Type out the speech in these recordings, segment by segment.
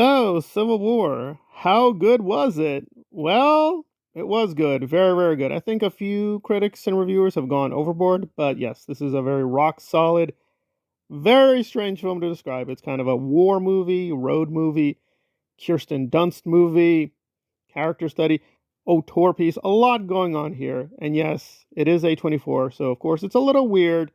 So, Civil War, how good was it? Well, it was good. Very, very good. I think a few critics and reviewers have gone overboard, but yes, this is a very rock solid, very strange film to describe. It's kind of a war movie, road movie, Kirsten Dunst movie, character study, auteur piece, a lot going on here. And yes, it is A24, so of course it's a little weird.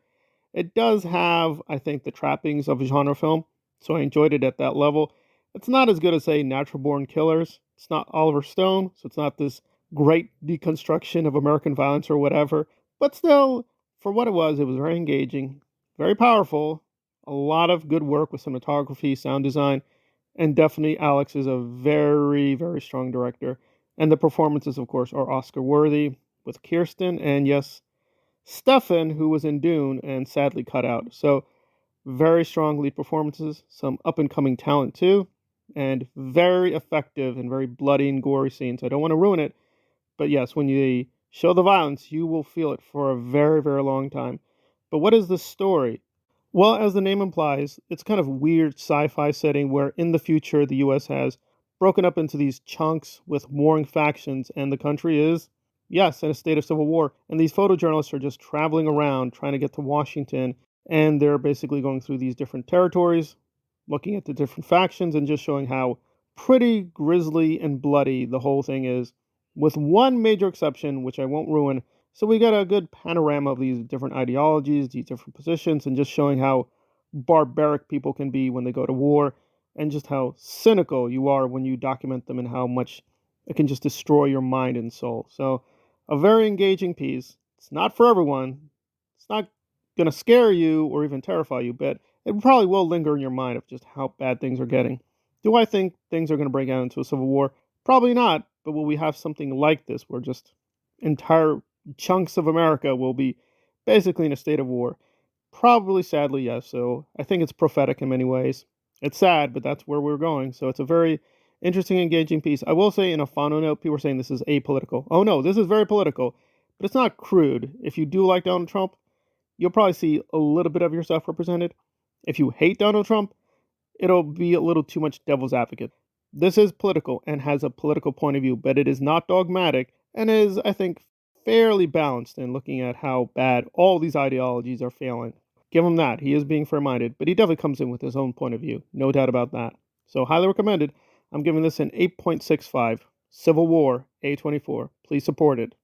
It does have, I think, the trappings of a genre film, so I enjoyed it at that level. It's not as good as, say, Natural Born Killers. It's not Oliver Stone, so it's not this great deconstruction of American violence or whatever. But still, for what it was very engaging, very powerful, a lot of good work with cinematography, sound design, and definitely Alex is a very, very strong director. And the performances, of course, are Oscar worthy with Kirsten, and yes, Stefan, who was in Dune and sadly cut out. So, very strong lead performances, some up and coming talent too, and very effective and very bloody and gory scenes. I don't want to ruin it, but yes, when you show the violence, you will feel it for a very, very long time. But what is the story? Well, as the name implies, it's kind of weird sci-fi setting where in the future the US has broken up into these chunks with warring factions and the country is, yes, in a state of civil war. And these photojournalists are just traveling around trying to get to Washington and they're basically going through these different territories, looking at the different factions and just showing how pretty grisly and bloody the whole thing is, with one major exception, which I won't ruin. So we got a good panorama of these different ideologies, these different positions, and just showing how barbaric people can be when they go to war, and just how cynical you are when you document them, and how much it can just destroy your mind and soul. So, a very engaging piece. It's not for everyone. It's not going to scare you or even terrify you, but it probably will linger in your mind of just how bad things are getting. Do I think things are going to break out into a civil war? Probably not, but will we have something like this where just entire chunks of America will be basically in a state of war? Probably, sadly, yes. So I think it's prophetic in many ways. It's sad, but that's where we're going. So it's a very interesting, engaging piece. I will say, in a final note, people are saying this is apolitical. Oh no, this is very political, but it's not crude. If you do like Donald Trump, you'll probably see a little bit of yourself represented. If you hate Donald Trump, it'll be a little too much devil's advocate. This is political and has a political point of view, but it is not dogmatic and is, I think, fairly balanced in looking at how bad all these ideologies are failing. Give him that. He is being fair minded, but he definitely comes in with his own point of view. No doubt about that. So, highly recommended. I'm giving this an 8.65. Civil War, A24. Please support it.